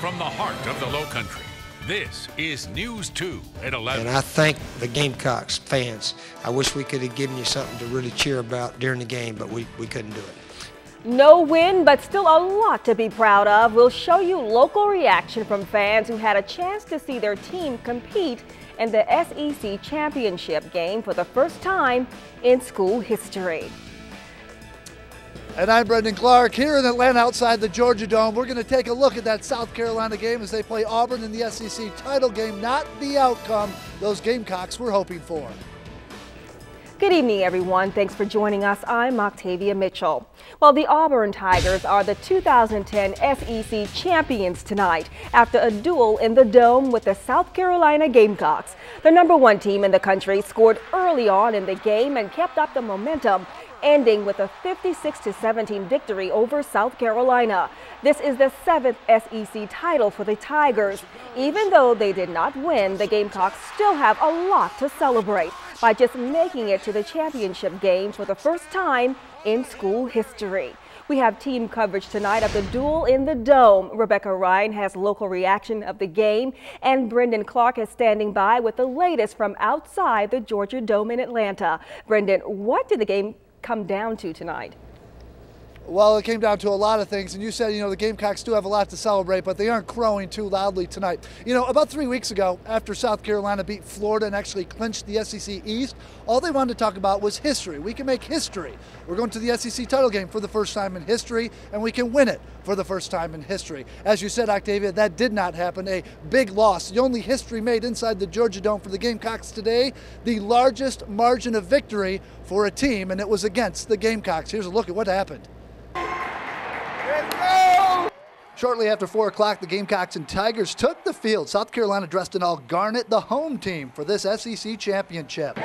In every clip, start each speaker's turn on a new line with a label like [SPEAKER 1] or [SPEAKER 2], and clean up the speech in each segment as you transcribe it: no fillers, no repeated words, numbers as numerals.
[SPEAKER 1] from the heart of the Low Country, this is News 2 at 11.
[SPEAKER 2] And I thank the Gamecocks fans. I wish we could have given you something to really cheer about during the game, but we couldn't do it.
[SPEAKER 3] No win, but still a lot to be proud of. We'll show you local reaction from fans who had a chance to see their team compete in the SEC championship game for the first time in school history.
[SPEAKER 4] And I'm Brendan Clark here in Atlanta outside the Georgia Dome. We're going to take a look at that South Carolina game as they play Auburn in the SEC title game, not the outcome those Gamecocks were hoping for.
[SPEAKER 3] Good evening, everyone. Thanks for joining us. I'm Octavia Mitchell. Well, the Auburn Tigers are the 2010 SEC champions tonight after a duel in the Dome with the South Carolina Gamecocks. The #1 team in the country scored early on in the game and kept up the momentum, ending with a 56-17 victory over South Carolina. This is the 7th SEC title for the Tigers. Even though they did not win, the Gamecocks still have a lot to celebrate by just making it to the championship game for the first time in school history. We have team coverage tonight of the duel in the Dome. Rebecca Ryan has local reaction of the game, and Brendan Clark is standing by with the latest from outside the Georgia Dome in Atlanta. Brendan, what did the game come down to tonight?
[SPEAKER 4] Well, it came down to a lot of things, and you said, the Gamecocks do have a lot to celebrate, but they aren't crowing too loudly tonight. About 3 weeks ago, after South Carolina beat Florida and actually clinched the SEC East, all they wanted to talk about was history. We can make history. We're going to the SEC title game for the first time in history, and we can win it for the first time in history. As you said, Octavia, that did not happen. A big loss. The only history made inside the Georgia Dome for the Gamecocks today, the largest margin of victory for a team, and it was against the Gamecocks. Here's a look at what happened. Shortly after 4 o'clock, the Gamecocks and Tigers took the field. South Carolina dressed in all garnet, the home team for this SEC championship.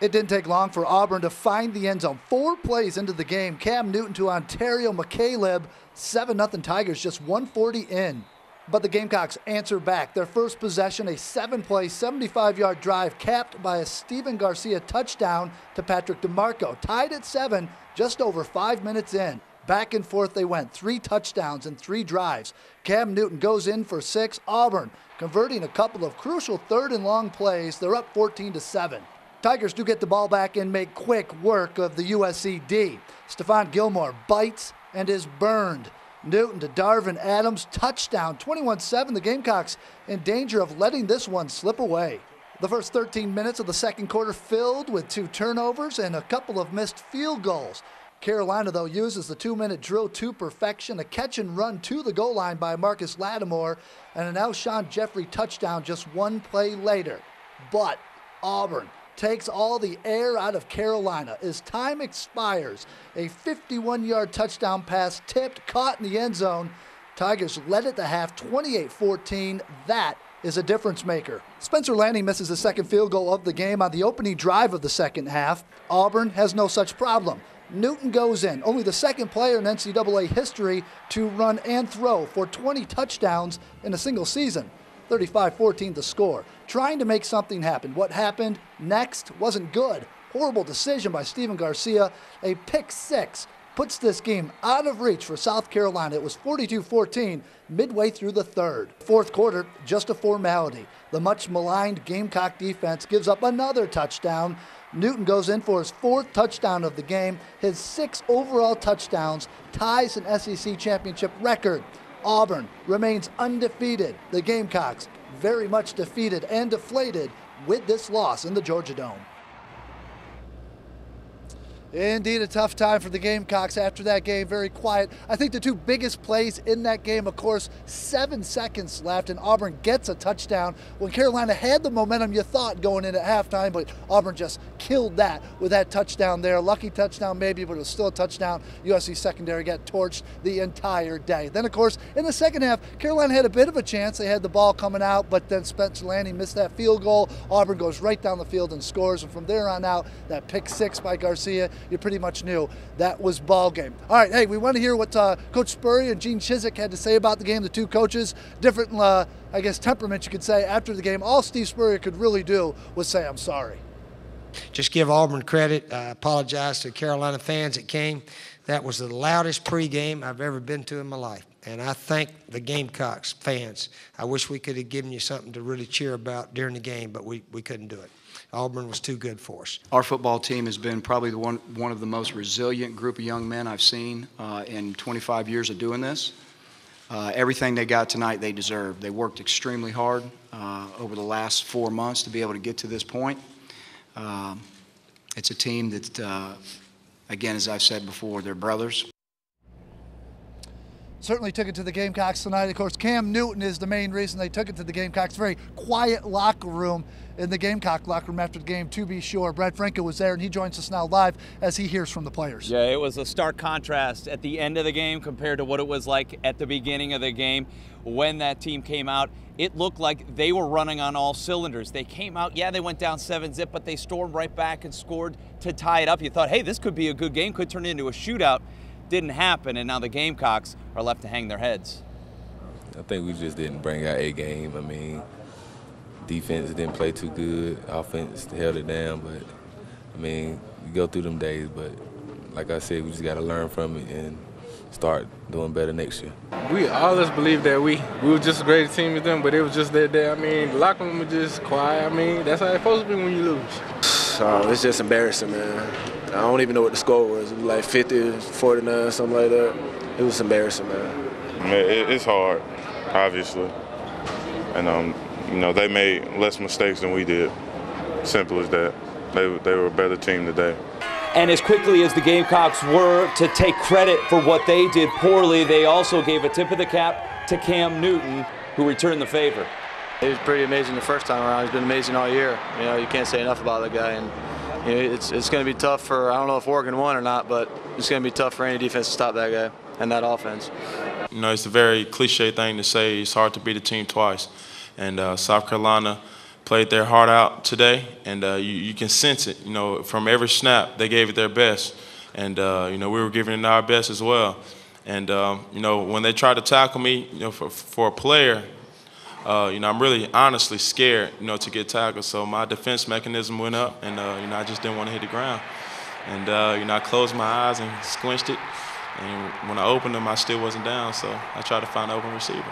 [SPEAKER 4] It didn't take long for Auburn to find the end zone. 4 plays into the game, Cam Newton to Ontario McCaleb, 7-0 Tigers, just 140 in. But the Gamecocks answer back. Their first possession, a 7-play, 75-yard drive capped by a Steven Garcia touchdown to Patrick DeMarco. Tied at 7, just over 5 minutes in. Back and forth they went, 3 touchdowns and 3 drives. Cam Newton goes in for 6. Auburn converting a couple of crucial 3rd and long plays. They're up 14-7. Tigers do get the ball back and make quick work of the USC D. Stephon Gilmore bites and is burned. Newton to Darvin Adams, touchdown, 21-7. The Gamecocks in danger of letting this one slip away. The first 13 minutes of the second quarter filled with 2 turnovers and a couple of missed field goals. Carolina, though, uses the 2-minute drill to perfection, a catch and run to the goal line by Marcus Lattimore, and an Alshon Jeffrey touchdown just 1 play later. But Auburn takes all the air out of Carolina as time expires. A 51-yard touchdown pass tipped, caught in the end zone. Tigers led at the half 28-14. That is a difference maker. Spencer Lanning misses the second field goal of the game on the opening drive of the second half. Auburn has no such problem. Newton goes in, only the second player in NCAA history to run and throw for 20 touchdowns in a single season. 35-14 the score. Trying to make something happen. What happened next wasn't good. Horrible decision by Steven Garcia. A pick 6 puts this game out of reach for South Carolina. It was 42-14 midway through the 3rd. Fourth quarter, just a formality. The much maligned Gamecock defense gives up another touchdown. Newton goes in for his 4th touchdown of the game. His 6 overall touchdowns ties an SEC championship record. Auburn remains undefeated. The Gamecocks very much defeated and deflated with this loss in the Georgia Dome. Indeed, a tough time for the Gamecocks after that game. Very quiet. I think the 2 biggest plays in that game, of course, 7 seconds left, and Auburn gets a touchdown. When Carolina had the momentum, you thought, going in at halftime, but Auburn just killed that with that touchdown there. Lucky touchdown maybe, but it was still a touchdown. USC secondary got torched the entire day. Then, of course, in the second half, Carolina had a bit of a chance. They had the ball coming out, but then Spencer Lanning missed that field goal. Auburn goes right down the field and scores, and from there on out, that pick 6 by Garcia, you pretty much knew that was ball game. All right, hey, we want to hear what Coach Spurrier and Gene Chizik had to say about the game. The 2 coaches, different, I guess, temperaments, you could say, after the game. All Steve Spurrier could really do was say, I'm sorry.
[SPEAKER 2] Just give Auburn credit. I apologize to Carolina fans that came. That was the loudest pregame I've ever been to in my life. And I thank the Gamecocks fans. I wish we could have given you something to really cheer about during the game, but we couldn't do it. Auburn was too good for us.
[SPEAKER 5] Our football team has been probably one of the most resilient group of young men I've seen in 25 years of doing this. Everything they got tonight, they deserved. They worked extremely hard over the last 4 months to be able to get to this point. It's a team that, again, as I've said before, they're brothers.
[SPEAKER 4] Certainly took it to the Gamecocks tonight. Of course, Cam Newton is the main reason they took it to the Gamecocks. Very quiet locker room in the Gamecock locker room after the game, to be sure. Brad Franco was there, and he joins us now live as he hears from the players.
[SPEAKER 6] Yeah, it was a stark contrast at the end of the game compared to what it was like at the beginning of the game. When that team came out, it looked like they were running on all cylinders. They came out, yeah, they went down 7-zip, but they stormed right back and scored to tie it up. You thought, hey, this could be a good game, could turn into a shootout. Didn't happen, and now the Gamecocks are left to hang their heads.
[SPEAKER 7] I think we just didn't bring our A game. I mean, defense didn't play too good. Offense held it down, but, I mean, we go through them days, but like I said, we just got to learn from it and start doing better next year.
[SPEAKER 8] We always believed that we were just a great team as them, but it was just that day. I mean, the locker room was just quiet. I mean, that's how it's supposed to be when you lose.
[SPEAKER 9] It's just embarrassing, man. I don't even know what the score was. It was like 50, 49, something like that. It was embarrassing, man.
[SPEAKER 10] It's hard, obviously. And, you know, they made less mistakes than we did. Simple as that. They were a better team today.
[SPEAKER 6] And as quickly as the Gamecocks were to take credit for what they did poorly, they also gave a tip of the cap to Cam Newton, who returned the favor.
[SPEAKER 9] He was pretty amazing the first time around. He's been amazing all year. You know, you can't say enough about that guy. And you know, it's going to be tough for, I don't know if Oregon won or not, but it's going to be tough for any defense to stop that guy and that offense.
[SPEAKER 10] You know, it's a very cliche thing to say. It's hard to beat a team twice. And South Carolina played their heart out today, and you can sense it. You know, from every snap, they gave it their best. And, you know, we were giving it our best as well. And, you know, when they tried to tackle me, you know, for a player, you know, I'm really honestly scared, you know, to get tackled. So my defense mechanism went up, and, you know, I just didn't want to hit the ground. And, you know, I closed my eyes and squinched it. And when I opened them, I still wasn't down. So I tried to find an open receiver.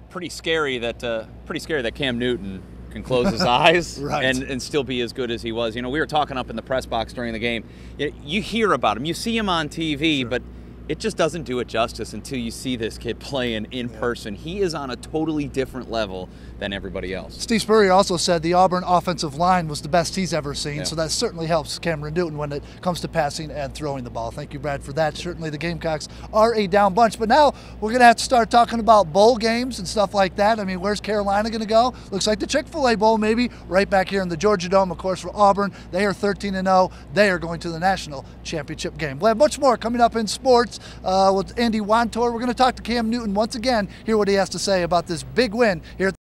[SPEAKER 6] Pretty scary that Cam Newton can close his eyes
[SPEAKER 4] right.
[SPEAKER 6] and still be as good as he was. You know, we were talking up in the press box during the game. You hear about him, you see him on TV,
[SPEAKER 4] sure.
[SPEAKER 6] But it just doesn't do it justice until you see this kid playing in person. He is on a totally different level than everybody else.
[SPEAKER 4] Steve Spurrier also said the Auburn offensive line was the best he's ever seen,
[SPEAKER 6] yeah.
[SPEAKER 4] So that certainly helps Cameron Newton when it comes to passing and throwing the ball. Thank you, Brad, for that. Certainly the Gamecocks are a down bunch, but now we're going to have to start talking about bowl games and stuff like that. I mean, where's Carolina going to go? Looks like the Chick-fil-A Bowl maybe, right back here in the Georgia Dome. Of course, for Auburn, they are 13-0. They are going to the national championship game. We'll have much more coming up in sports with Andy Wantor. We're going to talk to Cam Newton once again, hear what he has to say about this big win here at